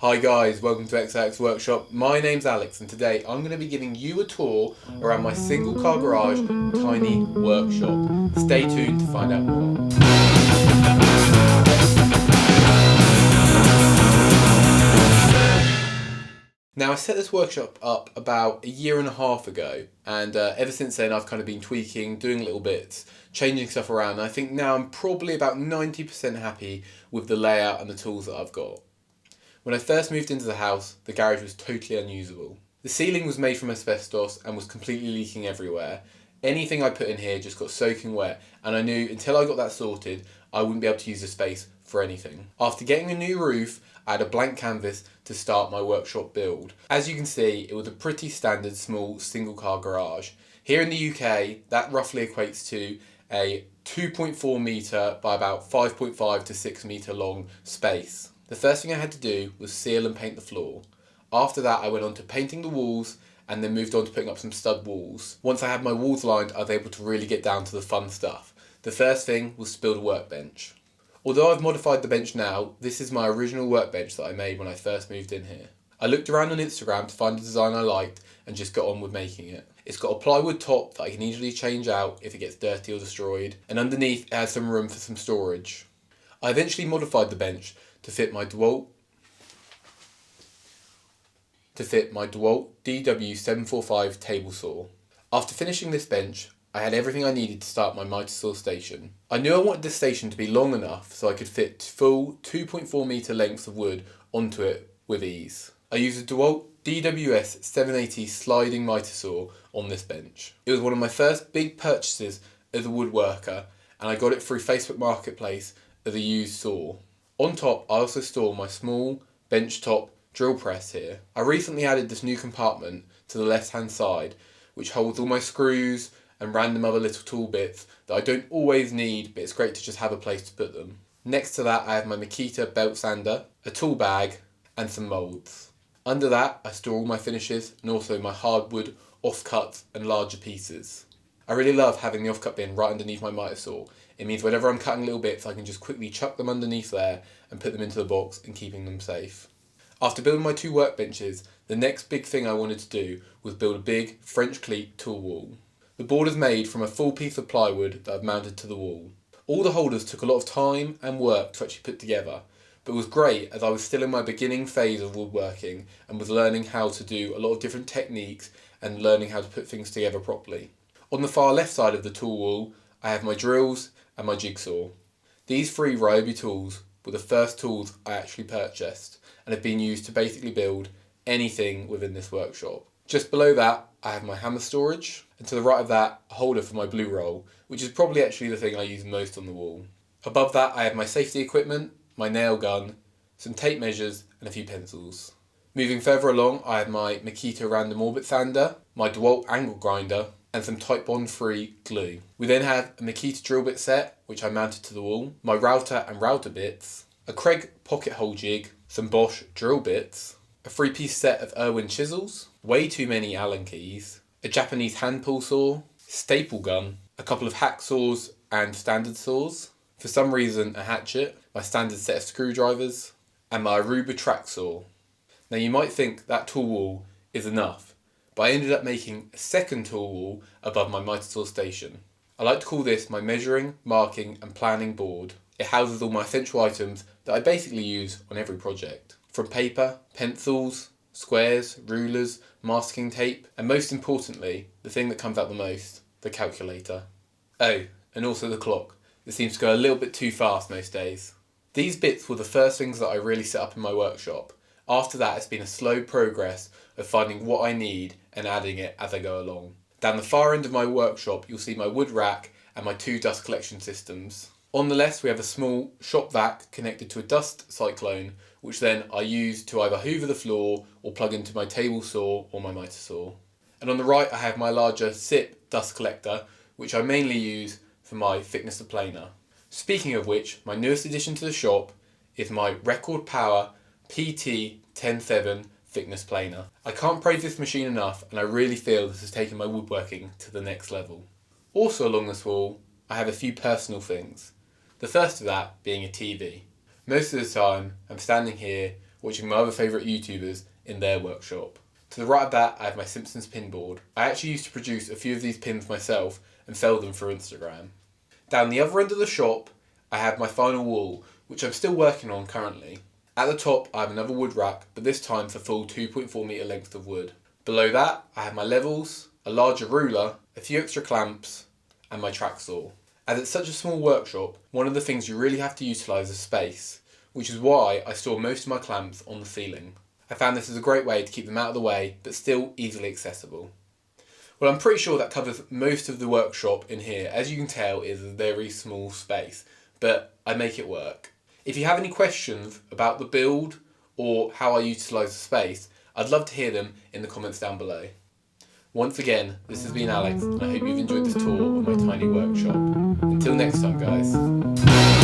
Hi guys, welcome to XX Workshop. My name's Alex and today I'm going to be giving you a tour around my single car garage tiny workshop. Stay tuned to find out more. Now I set this workshop up about a year and a half ago, and ever since then I've kind of been tweaking, doing little bits, changing stuff around, and I think now I'm probably about 90% happy with the layout and the tools that I've got. When I first moved into the house, the garage was totally unusable. The ceiling was made from asbestos and was completely leaking everywhere. Anything I put in here just got soaking wet, and I knew until I got that sorted, I wouldn't be able to use the space for anything. After getting a new roof, I had a blank canvas to start my workshop build. As you can see, it was a pretty standard small single car garage. Here in the UK, that roughly equates to a 2.4 metre by about 5.5 to 6 metre long space. The first thing I had to do was seal and paint the floor. After that I went on to painting the walls and then moved on to putting up some stud walls. Once I had my walls lined, I was able to really get down to the fun stuff. The first thing was to build a workbench. Although I've modified the bench now, this is my original workbench that I made when I first moved in here. I looked around on Instagram to find a design I liked and just got on with making it. It's got a plywood top that I can easily change out if it gets dirty or destroyed, and underneath it has some room for some storage. I eventually modified the bench to fit my DeWalt DW745 table saw. After finishing this bench, I had everything I needed to start my miter saw station. I knew I wanted this station to be long enough so I could fit full 2.4 metre lengths of wood onto it with ease. I used a DeWalt DWS 780 sliding miter saw on this bench. It was one of my first big purchases as a woodworker, and I got it through Facebook Marketplace as a used saw. On top, I also store my small benchtop drill press here. I recently added this new compartment to the left hand side, which holds all my screws and random other little tool bits that I don't always need, but it's great to just have a place to put them. Next to that I have my Makita belt sander, a tool bag and some moulds. Under that I store all my finishes and also my hardwood offcuts and larger pieces. I really love having the offcut bin right underneath my miter saw. It means whenever I'm cutting little bits I can just quickly chuck them underneath there and put them into the box and keeping them safe. After building my two workbenches, the next big thing I wanted to do was build a big French cleat tool wall. The board is made from a full piece of plywood that I've mounted to the wall. All the holders took a lot of time and work to actually put together, but it was great as I was still in my beginning phase of woodworking and was learning how to do a lot of different techniques and learning how to put things together properly. On the far left side of the tool wall, I have my drills and my jigsaw. These three Ryobi tools were the first tools I actually purchased and have been used to basically build anything within this workshop. Just below that I have my hammer storage, and to the right of that a holder for my blue roll, which is probably actually the thing I use most on the wall. Above that I have my safety equipment, my nail gun, some tape measures and a few pencils. Moving further along I have my Makita random orbit sander, my DeWalt angle grinder and some Titebond free glue. We then have a Makita drill bit set, which I mounted to the wall, my router and router bits, a Craig pocket hole jig, some Bosch drill bits, a 3-piece set of Irwin chisels, way too many Allen keys, a Japanese hand pull saw, staple gun, a couple of hacksaws and standard saws, for some reason a hatchet, my standard set of screwdrivers, and my Aruba track saw. Now you might think that tool wall is enough, but I ended up making a second tool wall above my miter saw station. I like to call this my measuring, marking and planning board. It houses all my essential items that I basically use on every project. From paper, pencils, squares, rulers, masking tape, and most importantly, the thing that comes out the most, the calculator. Oh, and also the clock. It seems to go a little bit too fast most days. These bits were the first things that I really set up in my workshop. After that, it's been a slow progress of finding what I need and adding it as I go along. Down the far end of my workshop, you'll see my wood rack and my two dust collection systems. On the left, we have a small shop vac connected to a dust cyclone, which then I use to either hoover the floor or plug into my table saw or my miter saw. And on the right, I have my larger SIP dust collector, which I mainly use for my thickness of planer. Speaking of which, my newest addition to the shop is my Record Power PT107 thickness planer. I can't praise this machine enough, and I really feel this has taken my woodworking to the next level. Also along this wall, I have a few personal things. The first of that being a TV. Most of the time, I'm standing here watching my other favourite YouTubers in their workshop. To the right of that, I have my Simpsons pin board. I actually used to produce a few of these pins myself and sell them for Instagram. Down the other end of the shop, I have my final wall, which I'm still working on currently. At the top, I have another wood rack, but this time for full 2.4 metre length of wood. Below that, I have my levels, a larger ruler, a few extra clamps, and my track saw. As it's such a small workshop, one of the things you really have to utilise is space, which is why I store most of my clamps on the ceiling. I found this is a great way to keep them out of the way, but still easily accessible. Well, I'm pretty sure that covers most of the workshop in here. As you can tell, it is a very small space, but I make it work. If you have any questions about the build or how I utilise the space, I'd love to hear them in the comments down below. Once again, this has been Alex, and I hope you've enjoyed this tour of my tiny workshop. Until next time, guys.